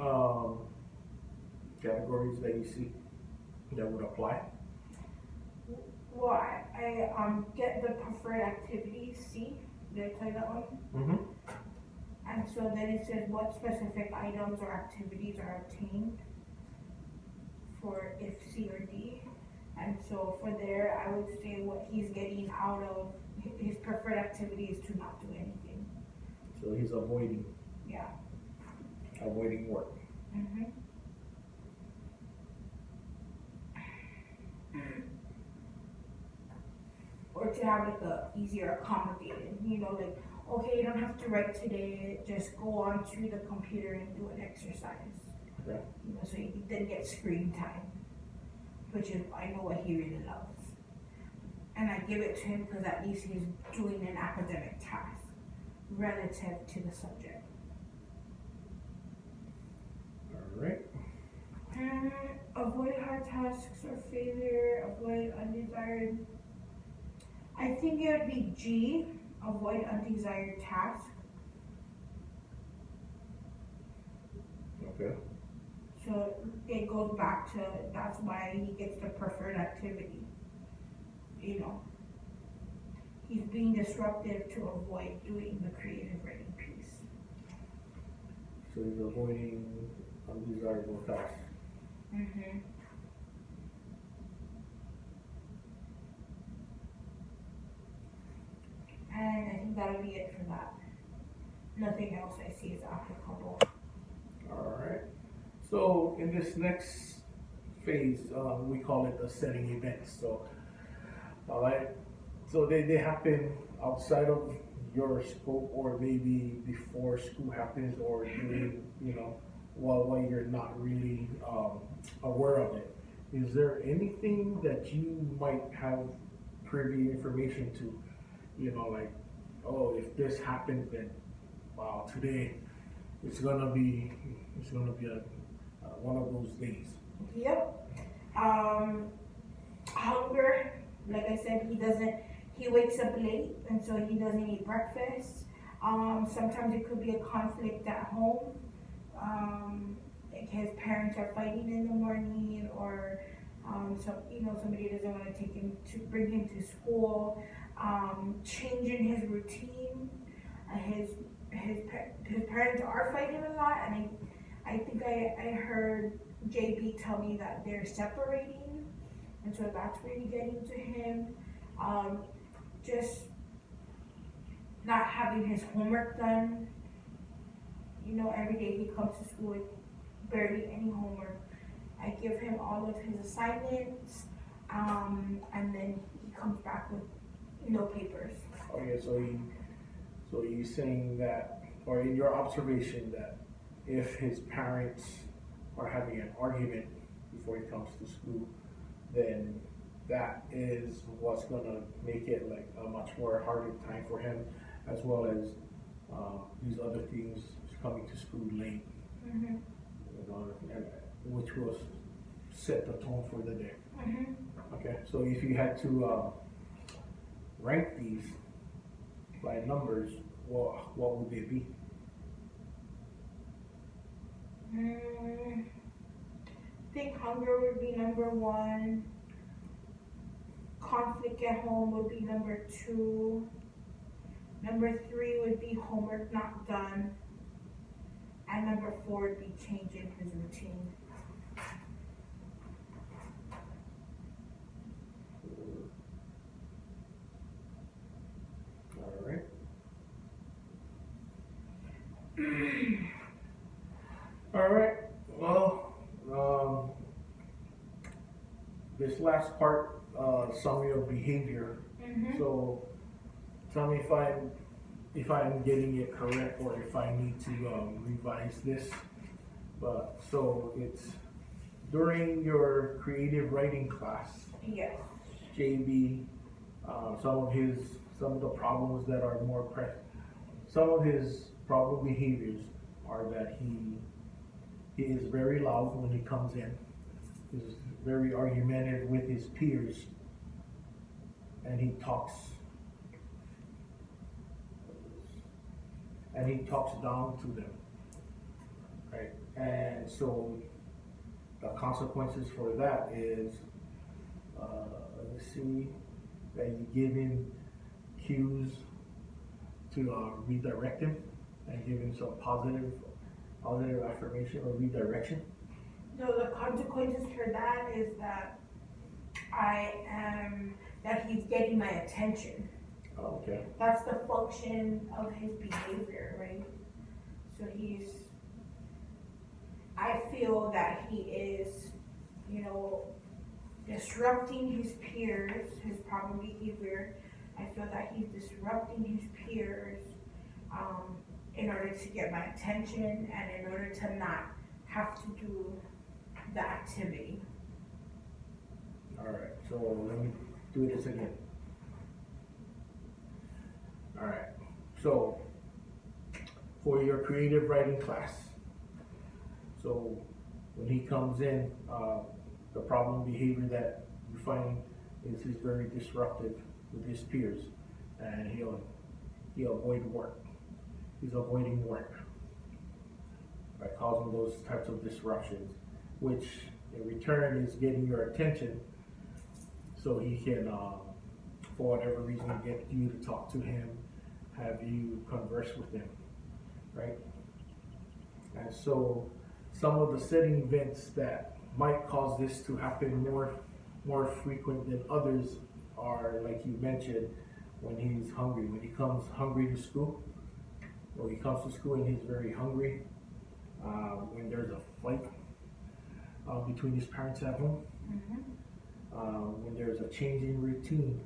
um, categories that you see that would apply? Well, I get the preferred activities, C. Did I tell you that one? Mm-hmm. And so then it says what specific items or activities are obtained for if C or D. And so for there, I would say what he's getting out of his preferred activity is to not do anything. So he's avoiding Yeah. work. Mm-hmm. Or to have like a easier accommodated, like, okay, you don't have to write today, just go onto the computer and do an exercise. Okay. So you then get screen time, which is, I know what he really loves. And I give it to him because at least he's doing an academic task relative to the subject. All right. Avoid hard tasks or failure, avoid undesired. I think it would be G, avoid undesired tasks. Okay. So it goes back to, that's why he gets the preferred activity. He's being disruptive to avoid doing the creative writing piece. So he's avoiding undesirable tasks. Mm-hmm. And I think that'll be it for that. Nothing else I see is applicable. All right. So in this next phase, we call it the setting events. So, all right. So they happen outside of your scope, or maybe before school happens, or during, while you're not really aware of it. Is there anything that you might have privy information to? Like, oh, if this happens, then wow, today it's gonna be one of those days. Yep. Hunger, like I said, he wakes up late, and so he doesn't eat breakfast. Sometimes it could be a conflict at home. Like his parents are fighting in the morning, or somebody doesn't want to take him to bring him to school. Changing his routine. His parents are fighting a lot, and I think I heard JB tell me that they're separating, and so that's really getting to him. Just not having his homework done. Every day he comes to school with barely any homework. I give him all of his assignments, and then he comes back with no papers. Okay, so you saying that, or in your observation, that if his parents are having an argument before he comes to school, then that is what's gonna make it like a much more harder time for him, as well as these other things, coming to school late, Mm-hmm. which will set the tone for the day. Mm-hmm. Okay, so if you had to rank these by numbers, what would they be? I think hunger would be number one. Conflict at home would be number two. Number three would be homework not done. And number four would be changing his routine. All right. All right. Well, this last part, summary of behavior. Mm-hmm. So, tell me if I'm getting it correct, or if I need to revise this. But so it's during your creative writing class. Yes. JB, some of the problems that are more some of his problem behaviors are that he is very loud when he comes in. He's very argumentative with his peers, and he talks down to them. right? And so the consequences for that is, let's see, that you give him cues to redirect him and give him some positive affirmation or redirection. No, the consequences for that is that that he's getting my attention. Oh, okay. That's the function of his behavior, right? So I feel that he is, disrupting his peers, his problem behavior. I feel that he's disrupting his peers in order to get my attention and in order to not have to do the activity. Alright, so let me do this again. Alright, so for your creative writing class, so when he comes in, the problem behavior that you find is he's very disruptive with his peers, and he'll avoid work. He's avoiding work by causing those types of disruptions, which in return is getting your attention, so he can, for whatever reason, get you to talk to him, have you converse with him, right? And so some of the setting events that might cause this to happen more frequent than others are, like you mentioned, when he's hungry, when he comes hungry to school, or he comes to school and he's very hungry, when there's a fight between his parents at home, when there's a change in routine,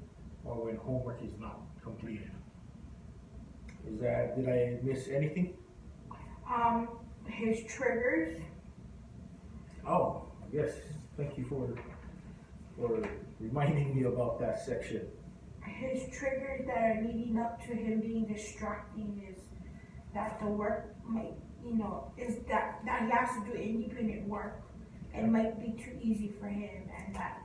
or when homework is not completed. Did I miss anything? His triggers. Oh, yes. Thank you for reminding me about that section. His triggers that are leading up to him being distracting is that the work might, is that he has to do independent work and might be too easy for him, and that,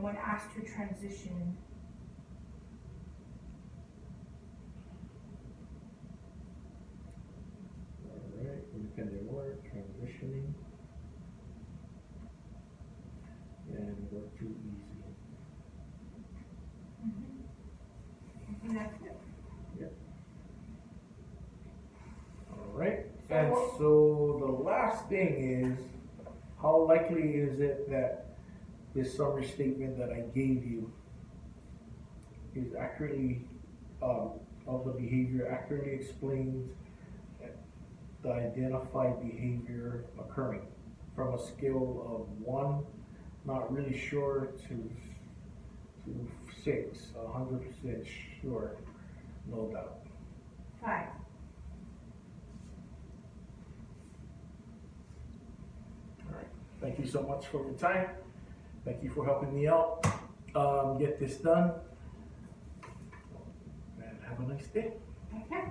when asked to transition. Alright, independent work, transitioning, and work too easy. And that's it. Yep. Alright, and so the last thing is, how likely is it that this summary statement that I gave you is accurately, of the behavior, accurately explains the identified behavior occurring from a scale of 1, not really sure, to 6, 100% sure, no doubt. 5. Alright, thank you so much for your time. Thank you for helping me out. Get this done. And have a nice day. Okay.